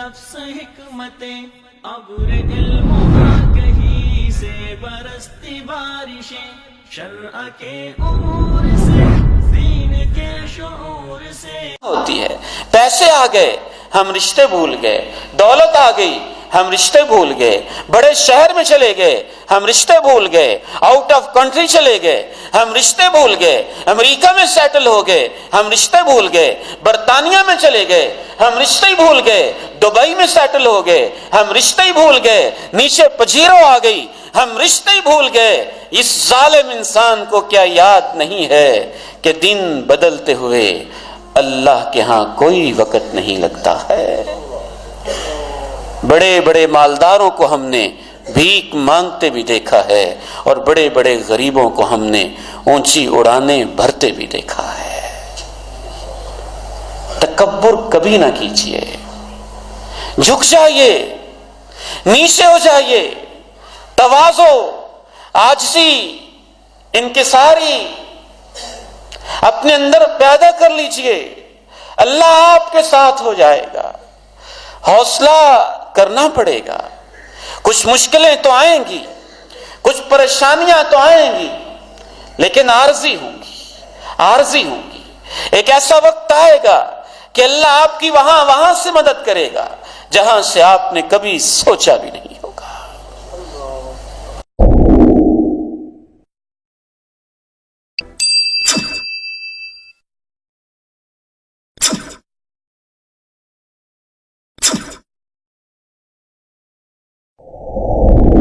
لفظ حکمتیں ابر علم کہیں سے برستی بارشیں شرع کے امور سے دین کے شعور سے ہوتی ہے۔ پیسے آ گئے ہم رشتے بھول گئے، دولت آ گئی ہم رشتے بھول گئے، بڑے شہر میں چلے گئے ہم رشتے بھول گئے، آؤٹ آف کنٹری چلے گئے ہم رشتے بھول گئے، امریکہ میں سیٹل ہو گئے ہم رشتے بھول گئے، برطانیہ میں چلے گئے ہم رشتے ہی بھول گئے، دبئی میں سیٹل ہو گئے ہم رشتے ہی بھول گئے، نیچے پجیرو آ گئی ہم رشتے ہی بھول گئے۔ اس ظالم انسان کو کیا یاد نہیں ہے کہ دن بدلتے ہوئے اللہ کے ہاں کوئی وقت نہیں لگتا ہے۔ بڑے بڑے مالداروں کو ہم نے بھیک مانگتے بھی دیکھا ہے اور بڑے بڑے غریبوں کو ہم نے اونچی اڑانیں بھرتے بھی دیکھا ہے۔ تکبر کبھی نہ کیجیے، جھک جائیے، نیچے ہو جائیے، تواضع، عاجزی، انکساری اپنے اندر پیدا کر لیجئے، اللہ آپ کے ساتھ ہو جائے گا۔ حوصلہ کرنا پڑے گا، کچھ مشکلیں تو آئیں گی، کچھ پریشانیاں تو آئیں گی، لیکن عارضی ہوں گی۔ ایک ایسا وقت آئے گا کہ اللہ آپ کی وہاں سے مدد کرے گا جہاں سے آپ نے کبھی سوچا بھی نہیں۔